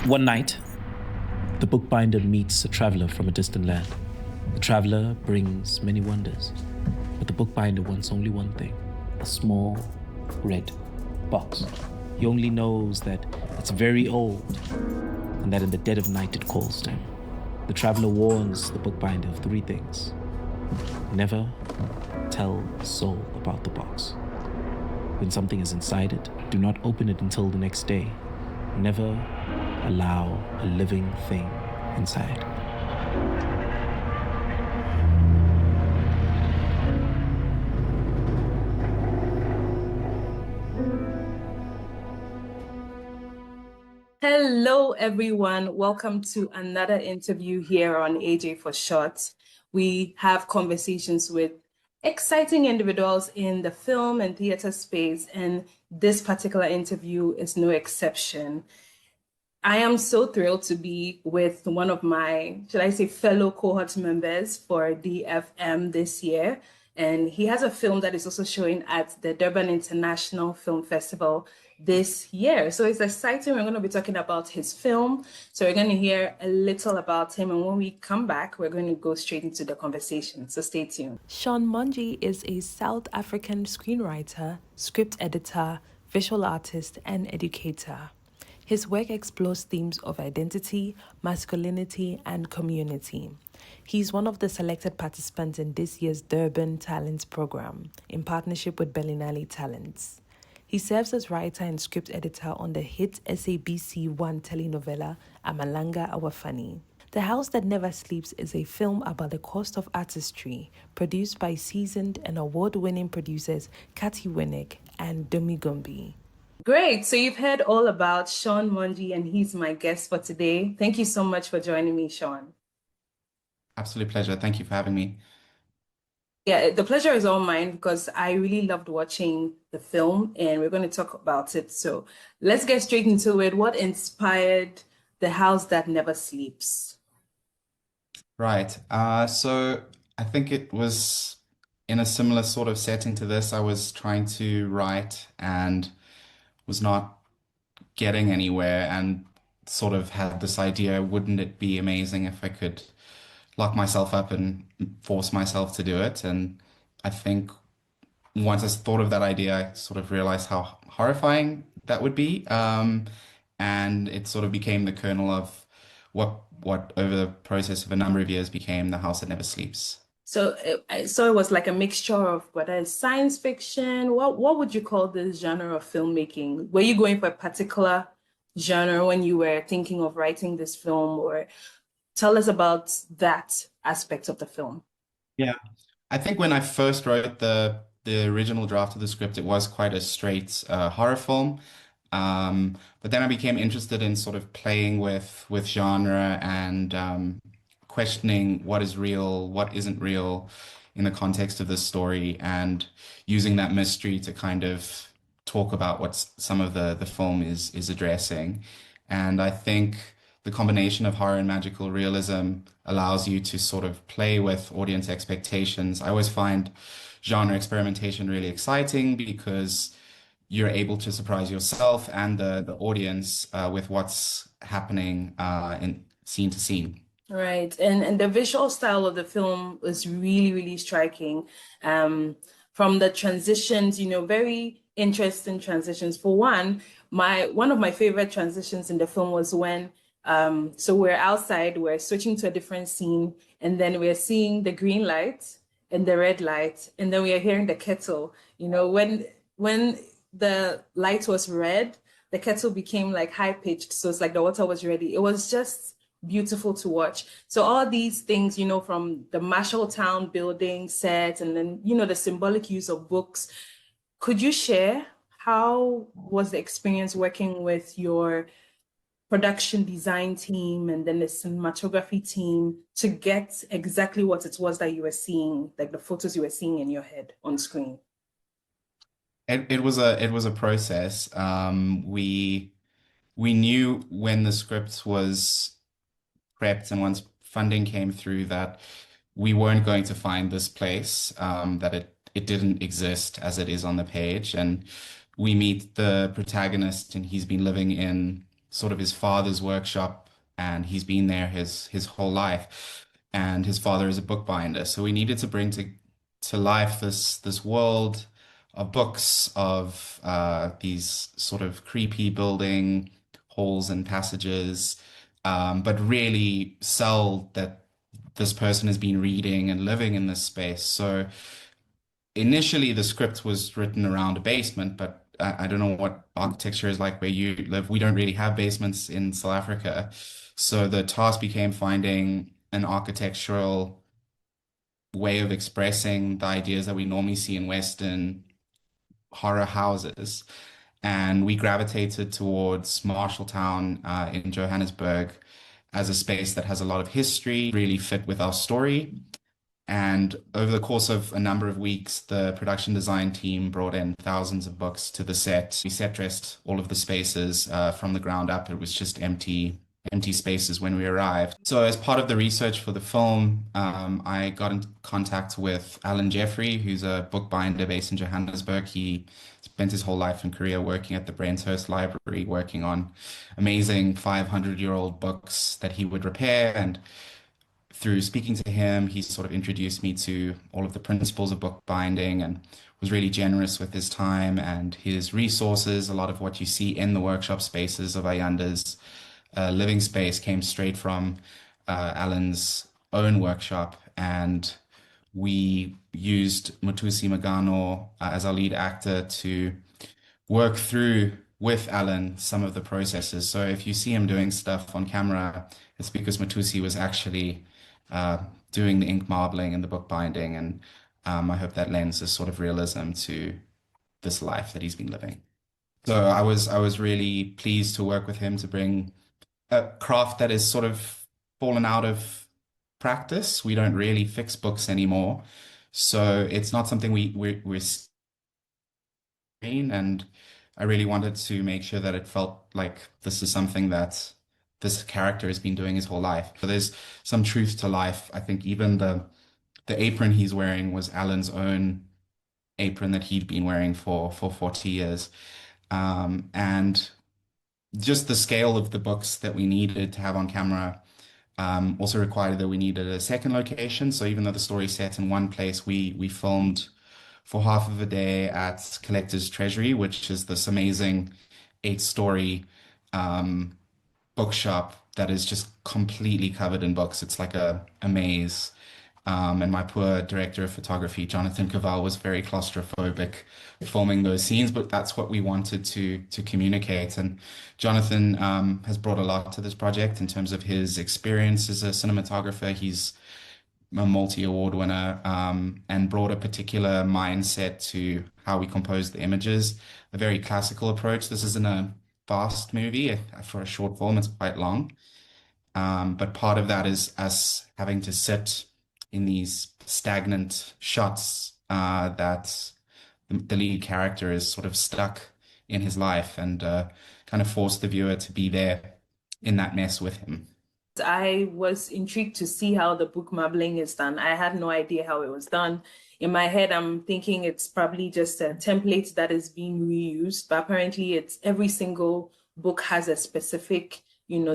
One night, the bookbinder meets a traveler from a distant land. The traveler brings many wonders, but the bookbinder wants only one thing: a small red box. He only knows that it's very old and that in the dead of night it calls to him. The traveler warns the bookbinder of three things: never tell a soul about the box. When something is inside it, do not open it until the next day. Never allow a living thing inside. Hello, everyone. Welcome to another interview here on AJ for Short. We have conversations with exciting individuals in the film and theater space, and this particular interview is no exception. I am so thrilled to be with one of my, should I say, fellow cohort members for DFM this year. And he has a film that is also showing at the Durban International Film Festival this year. So it's exciting. We're going to be talking about his film. So we're going to hear a little about him. And when we come back, we're going to go straight into the conversation. So stay tuned. Sean Mongie is a South African screenwriter, script editor, visual artist, and educator. His work explores themes of identity, masculinity, and community. He's one of the selected participants in this year's Durban Talents program in partnership with Berlinale Talents. He serves as writer and script editor on the hit SABC1 telenovela Amalanga Awafani. The House That Never Sleeps is a film about the cost of artistry, produced by seasoned and award-winning producers Kati Winnick and Domi Gombi. Great. So you've heard all about Sean Mongie, and he's my guest for today. Thank you so much for joining me, Sean. Absolute pleasure. Thank you for having me. Yeah, the pleasure is all mine because I really loved watching the film and we're going to talk about it. So let's get straight into it. What inspired The House That Never Sleeps? Right. So I think it was in a similar sort of setting to this. I was trying to write and was not getting anywhere and sort of had this idea, wouldn't it be amazing if I could lock myself up and force myself to do it? And I think once I thought of that idea, I sort of realized how horrifying that would be. And it sort of became the kernel of what over the process of a number of years became The House That Never Sleeps. So it was like a mixture of whether it's science fiction. What would you call this genre of filmmaking? Were you going for a particular genre when you were thinking of writing this film, or tell us about that aspect of the film? Yeah. I think when I first wrote the original draft of the script, it was quite a straight horror film. But then I became interested in sort of playing with genre and questioning what is real, what isn't real in the context of this story, and using that mystery to kind of talk about what some of the film is addressing. And I think the combination of horror and magical realism allows you to sort of play with audience expectations. I always find genre experimentation really exciting because you're able to surprise yourself and the audience with what's happening in scene to scene. Right. And the visual style of the film was really, really striking. From the transitions, very interesting transitions. For one of my favorite transitions in the film was when so we're outside, we're switching to a different scene, and then we're seeing the green light and the red light, and then we are hearing the kettle. When the light was red, the kettle became like high pitched, so it's like the water was ready. It was just beautiful to watch. So all these things, from the Marshalltown building set, and then the symbolic use of books. Could you share how was the experience working with your production design team and then the cinematography team to get exactly what it was that you were seeing, like the photos you were seeing in your head on screen? It was a process. We knew when the script was prepped and once funding came through that we weren't going to find this place, that it didn't exist as it is on the page. And we meet the protagonist, and he's been living in sort of his father's workshop, and he's been there his whole life. And his father is a bookbinder, so we needed to bring to life this world of books, of these sort of creepy building halls and passages, but really sell that this person has been reading and living in this space. So initially the script was written around a basement, but I don't know what architecture is like where you live. We don't really have basements in South Africa. So the task became finding an architectural way of expressing the ideas that we normally see in Western horror houses. And we gravitated towards Marshalltown in Johannesburg as a space that has a lot of history, really fit with our story. And over the course of a number of weeks, the production design team brought in thousands of books to the set. We set dressed all of the spaces from the ground up. It was just empty spaces when we arrived. So as part of the research for the film, I got in contact with Alan Jeffrey, who's a bookbinder based in Johannesburg. He spent his whole life in Korea working at the Brainhurst Library, working on amazing 500-year-old books that he would repair. And through speaking to him, he sort of introduced me to all of the principles of bookbinding and was really generous with his time and his resources. A lot of what you see in the workshop spaces of Ayanda's living space came straight from Alan's own workshop. And we used Mutusi Magano as our lead actor to work through with Alan some of the processes. So if you see him doing stuff on camera, it's because Matusi was actually doing the ink marbling and the bookbinding, and I hope that lends a sort of realism to this life that he's been living. So I was really pleased to work with him to bring a craft that is sort of fallen out of practice. We don't really fix books anymore, so it's not something we're seeing, and I really wanted to make sure that it felt like this is something that this character has been doing his whole life. So there's some truth to life. I think even the apron he's wearing was Alan's own apron that he'd been wearing for 40 years. And just the scale of the books that we needed to have on camera also required that we needed a second location. So even though the story is set in one place, we filmed for half of a day at Collector's Treasury, which is this amazing 8-story bookshop that is just completely covered in books. It's like a maze. And my poor director of photography, Jonathan Cavell, was very claustrophobic filming those scenes, but that's what we wanted to communicate. And Jonathan has brought a lot to this project in terms of his experience as a cinematographer. He's a multi-award winner, and brought a particular mindset to how we compose the images, a very classical approach. This isn't a fast movie. For a short film, it's quite long. But part of that is us having to sit in these stagnant shots that the lead character is sort of stuck in his life, and kind of force the viewer to be there in that mess with him. I was intrigued to see how the book marbling is done. I had no idea how it was done. In my head, I'm thinking it's probably just a template that is being reused, but apparently it's every single book has a specific,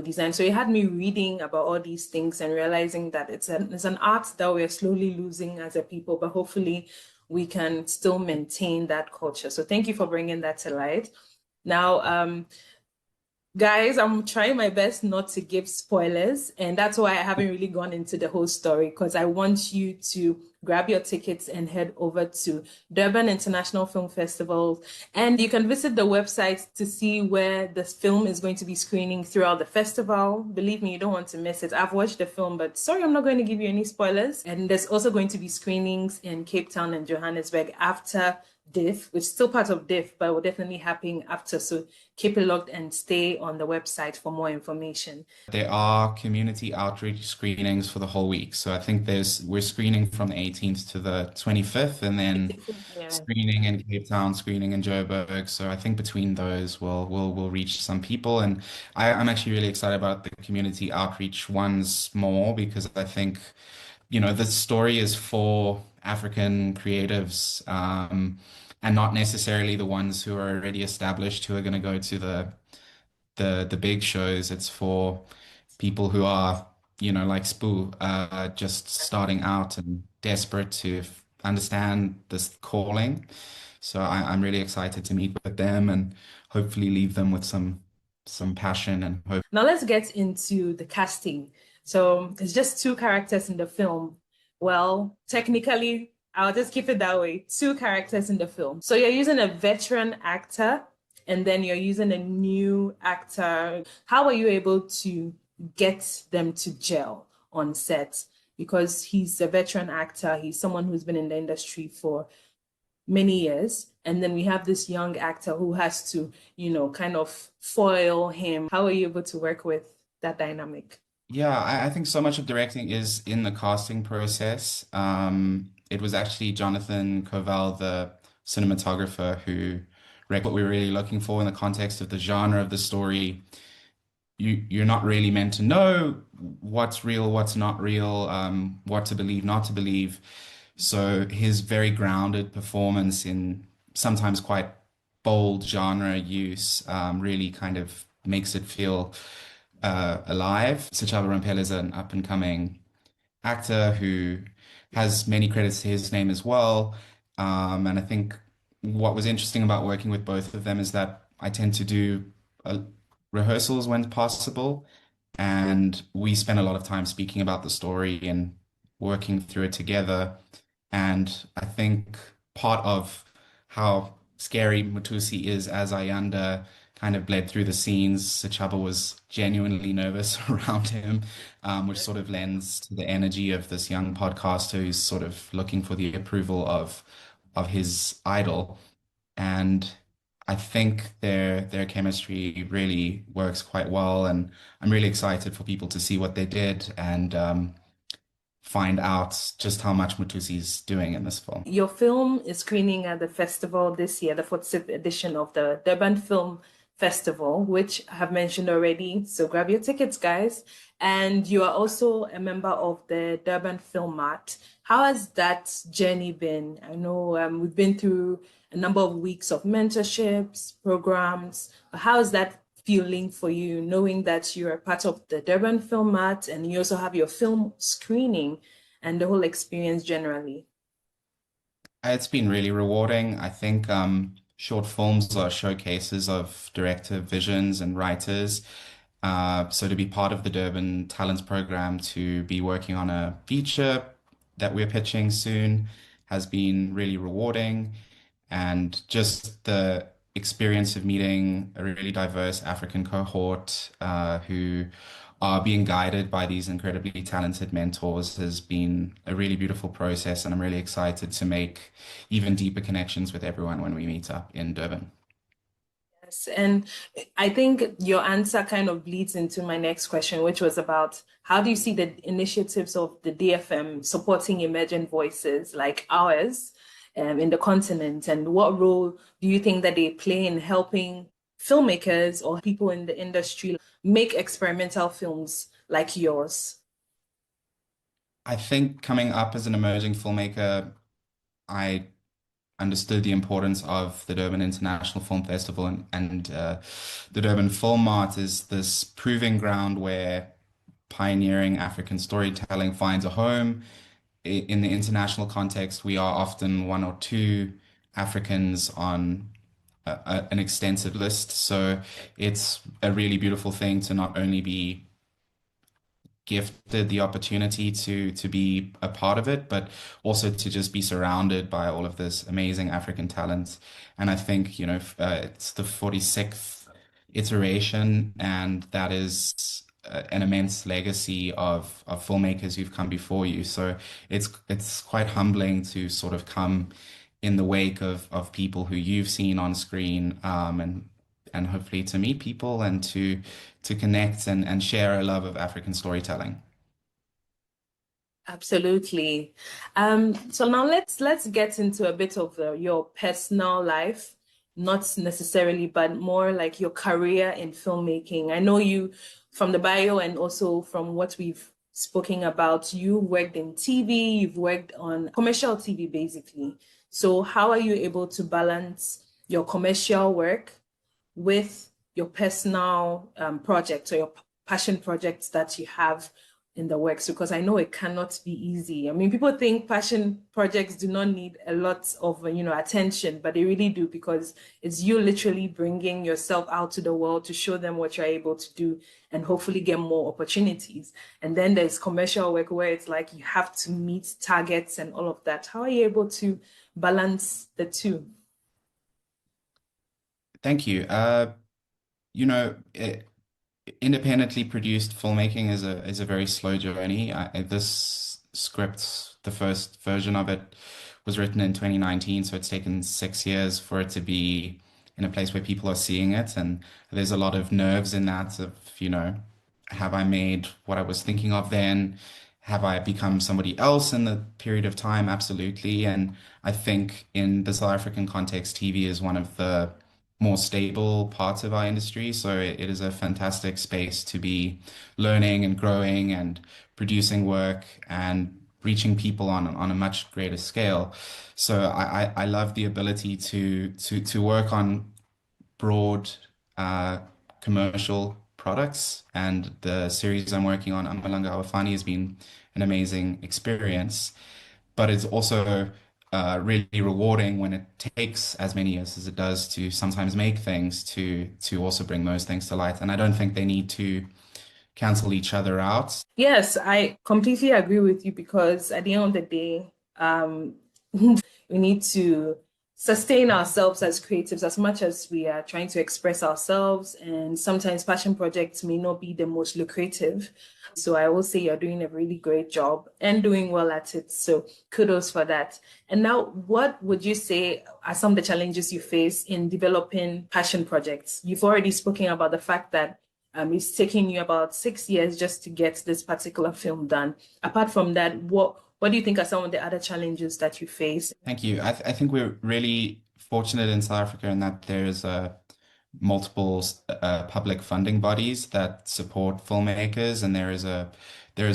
design. So it had me reading about all these things and realizing that it's an art that we're slowly losing as a people, but hopefully we can still maintain that culture. So thank you for bringing that to light. Now, guys, I'm trying my best not to give spoilers, and that's why I haven't really gone into the whole story, because I want you to grab your tickets and head over to Durban International Film Festival, and you can visit the website to see where this film is going to be screening throughout the festival. Believe me, you don't want to miss it. I've watched the film, but sorry, I'm not going to give you any spoilers. And there's also going to be screenings in Cape Town and Johannesburg after DIFF, which is still part of DIFF, but will definitely happen after. So keep it locked and stay on the website for more information. There are community outreach screenings for the whole week. So I think we're screening from the 18th to the 25th, and then screening in Cape Town, screening in Joburg. So I think between those we'll reach some people. And I'm actually really excited about the community outreach ones more, because I think, the story is for African creatives, and not necessarily the ones who are already established, who are going to go to the big shows. It's for people who are, like Spoo, just starting out and desperate to understand this calling. So I'm really excited to meet with them and hopefully leave them with some passion and hope. Now let's get into the casting. So it's just two characters in the film. Well, technically, I'll just keep it that way. Two characters in the film. So you're using a veteran actor and then you're using a new actor. How are you able to get them to gel on set? Because he's a veteran actor, he's someone who's been in the industry for many years. And then we have this young actor who has to, kind of foil him. How are you able to work with that dynamic? Yeah, I think so much of directing is in the casting process. It was actually Jonathan Covell, the cinematographer, who what we were really looking for in the context of the genre of the story. You're not really meant to know what's real, what's not real, what to believe, not to believe. So his very grounded performance in sometimes quite bold genre use really kind of makes it feel alive. Sechaba Rampel is an up and coming actor who has many credits to his name as well. And I think what was interesting about working with both of them is that I tend to do rehearsals when possible. And we spend a lot of time speaking about the story and working through it together. And I think part of how scary Mutusi is as Ayanda kind of bled through the scenes. Sechaba was genuinely nervous around him, which sort of lends to the energy of this young podcaster who's sort of looking for the approval of his idol. And I think their chemistry really works quite well, and I'm really excited for people to see what they did and find out just how much Mutusi's doing in this film. Your film is screening at the festival this year, the 46th edition of the Durban Film Festival, which I have mentioned already. So grab your tickets, guys. And you are also a member of the Durban Film Mart. How has that journey been? I know we've been through a number of weeks of mentorships, programs. How is that feeling for you, knowing that you're a part of the Durban Film Mart and you also have your film screening and the whole experience generally? It's been really rewarding. I think short films are showcases of director visions and writers. So to be part of the Durban Talents Program, to be working on a feature that we're pitching soon has been really rewarding. And just the experience of meeting a really diverse African cohort who are being guided by these incredibly talented mentors has been a really beautiful process. And I'm really excited to make even deeper connections with everyone when we meet up in Durban. Yes, and I think your answer kind of leads into my next question, which was about how do you see the initiatives of the DFM supporting emergent voices like ours in the continent, and what role do you think that they play in helping filmmakers or people in the industry make experimental films like yours? I think coming up as an emerging filmmaker, I understood the importance of the Durban International Film Festival and the Durban Film Mart is this proving ground where pioneering African storytelling finds a home. In the international context, we are often one or two Africans on an extensive list. So it's a really beautiful thing to not only be gifted the opportunity to be a part of it, but also to just be surrounded by all of this amazing African talent. And I think, it's the 46th iteration, and that is an immense legacy of filmmakers who've come before you. So it's quite humbling to sort of come in the wake of people who you've seen on screen, and hopefully to meet people and to connect and share a love of African storytelling. Absolutely. So now let's get into a bit of your personal life, not necessarily, but more like your career in filmmaking. I know you from the bio and also from what we've spoken about, you worked in TV, you've worked on commercial TV basically. So how are you able to balance your commercial work with your personal projects or your passion projects that you have in the works? Because I know it cannot be easy. I mean, people think passion projects do not need a lot of, attention, but they really do, because it's you literally bringing yourself out to the world to show them what you're able to do and hopefully get more opportunities. And then there's commercial work where it's like you have to meet targets and all of that. How are you able to balance the two? Thank you. You know, independently produced filmmaking is a very slow journey. This script, the first version of it, was written in 2019, so it's taken 6 years for it to be in a place where people are seeing it, and there's a lot of nerves in that of, have I made what I was thinking of then? Have I become somebody else in the period of time? Absolutely. And I think in the South African context, TV is one of the more stable parts of our industry. So it is a fantastic space to be learning and growing and producing work and reaching people on a much greater scale. So I love the ability to work on broad commercial products, and the series I'm working on, Amalanga Awafani, has been an amazing experience. But it's also really rewarding when it takes as many years as it does to sometimes make things to also bring those things to light. And I don't think they need to cancel each other out. Yes, I completely agree with you, because at the end of the day, we need to sustain ourselves as creatives as much as we are trying to express ourselves. And sometimes passion projects may not be the most lucrative. So I will say you're doing a really great job and doing well at it. So kudos for that. And now, what would you say are some of the challenges you face in developing passion projects? You've already spoken about the fact that it's taking you about 6 years just to get this particular film done. Apart from that, what do you think are some of the other challenges that you face? Thank you. I think we're really fortunate in South Africa in that there's multiple public funding bodies that support filmmakers, and there is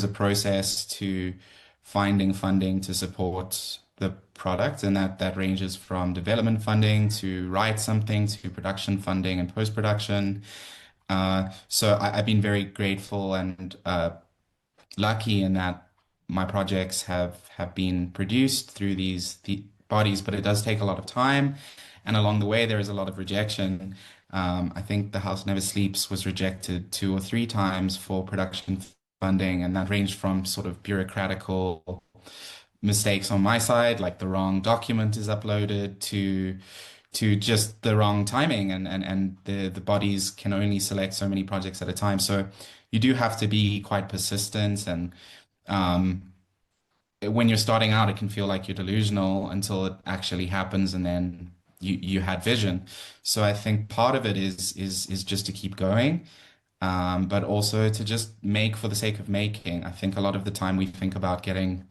a process to finding funding to support the product, and that ranges from development funding to write something to production funding and post-production. So I've been very grateful and lucky in that my projects have been produced through the bodies, but it does take a lot of time, and along the way there is a lot of rejection. I think The House Never Sleeps was rejected 2 or 3 times for production funding, and that ranged from sort of bureaucratical mistakes on my side, like the wrong document is uploaded, to just the wrong timing, and the bodies can only select so many projects at a time. So you do have to be quite persistent, and when you're starting out, it can feel like you're delusional until it actually happens, and then you had vision. So I think part of it is just to keep going, but also to just make for the sake of making. I think a lot of the time we think about getting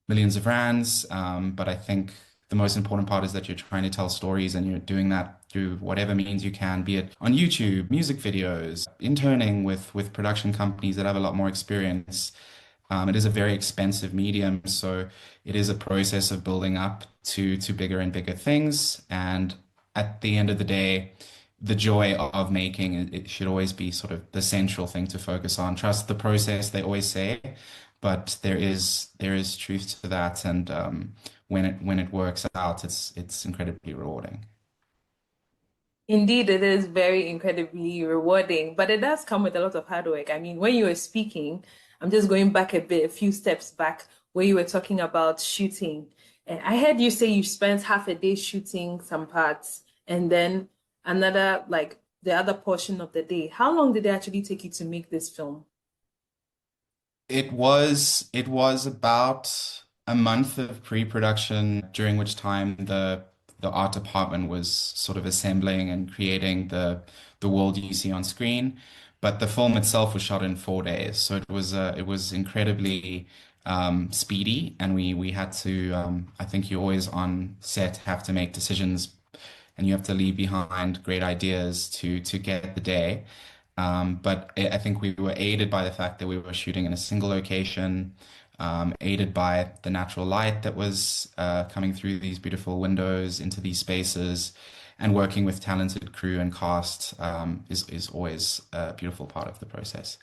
millions of rands, but I think the most important part is that you're trying to tell stories, and you're doing that through whatever means you can, be it on YouTube, music videos, interning with production companies that have a lot more experience. It is a very expensive medium, so it is a process of building up to bigger and bigger things. And at the end of the day, the joy of making it should always be sort of the central thing to focus on. Trust the process, they always say, but there is truth to that. And when it works out, it's incredibly rewarding. Indeed, it is very incredibly rewarding, but it does come with a lot of hard work. I mean, when you were speaking, I'm just going back a few steps back, where you were talking about shooting. And I heard you say you spent half a day shooting some parts and then another, like the other portion of the day. How long did it actually take you to make this film? It was about a month of pre-production, during which time the art department was sort of assembling and creating the world you see on screen. But the film itself was shot in 4 days, so it was incredibly speedy, and we had to. I think you always on set have to make decisions, and you have to leave behind great ideas to get the day. But I think we were aided by the fact that we were shooting in a single location, aided by the natural light that was coming through these beautiful windows into these spaces. and working with talented crew and cast is always a beautiful part of the process.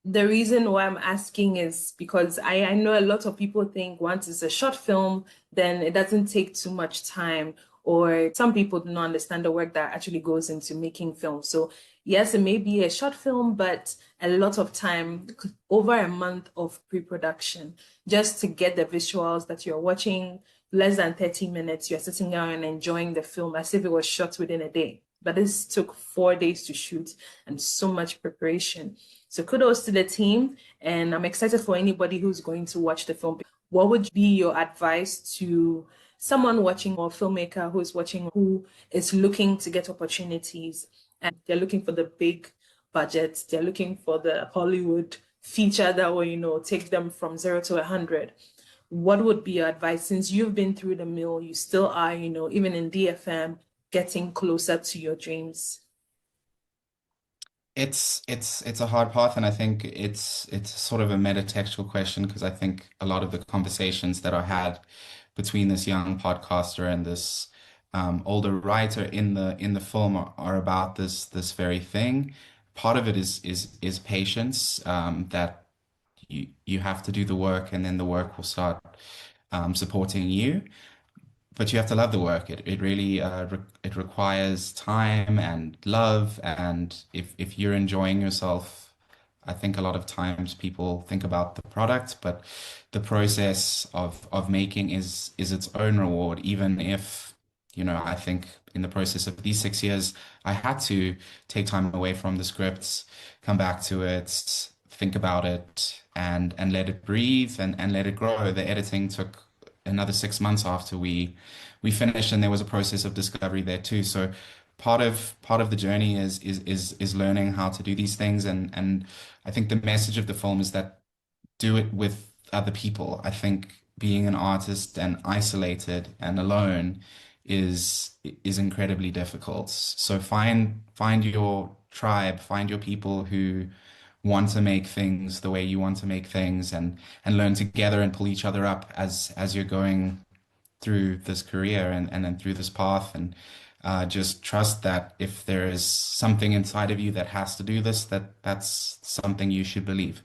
The reason why I'm asking is because I know a lot of people think once it's a short film, then it doesn't take too much time, or some people do not understand the work that actually goes into making films. So yes, it may be a short film, but a lot of time, over a month of pre-production, just to get the visuals that you're watching. Less than 30 minutes, you're sitting down and enjoying the film as if it was shot within a day. But this took 4 days to shoot and so much preparation. So kudos to the team, and I'm excited for anybody who's going to watch the film. What would be your advice to someone watching, or filmmaker who is watching, who is looking to get opportunities and they're looking for the big budgets, they're looking for the Hollywood feature that will, you know, take them from 0 to 100? What would be your advice, since you've been through the mill, you still are, you know, even in DFM, getting closer to your dreams? It's a hard path, and I think it's sort of a metatextual question, because I think a lot of the conversations that are had between this young podcaster and this older writer in the film are about this very thing. Part of it is patience, that you have to do the work, and then the work will start supporting you. But you have to love the work. It really it requires time and love, and if you're enjoying yourself, I think a lot of times people think about the product, but the process of making is its own reward. Even if, you know, I think in the process of these 6 years, I had to take time away from the scripts, come back to it, think about it, and let it breathe and let it grow. The editing took another 6 months after we finished, and there was a process of discovery there too. So part of the journey is learning how to do these things, and I think the message of the film is that do it with other people. I think being an artist and isolated and alone is incredibly difficult. So find your tribe, find your people who want to make things the way you want to make things, and learn together and pull each other up as you're going through this career and then through this path, and just trust that if there is something inside of you that has to do this, that's something you should believe.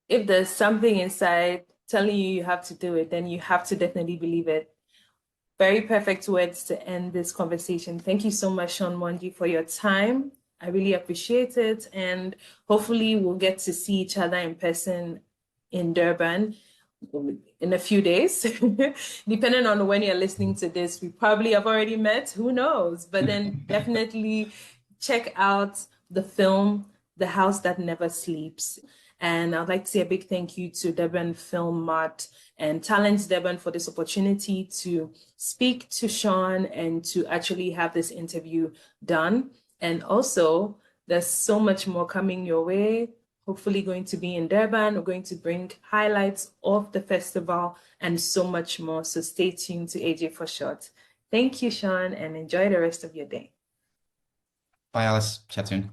If there's something inside telling you you have to do it, then you have to definitely believe it. Very perfect words to end this conversation. Thank you so much, Sean Mongie, for your time. I really appreciate it. And hopefully we'll get to see each other in person in Durban in a few days. Depending on when you're listening to this, we probably have already met, who knows? But then definitely check out the film, The House That Never Sleeps. And I'd like to say a big thank you to Durban Film Mart and Talents Durban for this opportunity to speak to Sean and to actually have this interview done. And also, there's so much more coming your way. Hopefully going to be in Durban. We're going to bring highlights of the festival and so much more. So stay tuned to AJ for Short. Thank you, Sean, and enjoy the rest of your day. Bye, Alice. Chat soon.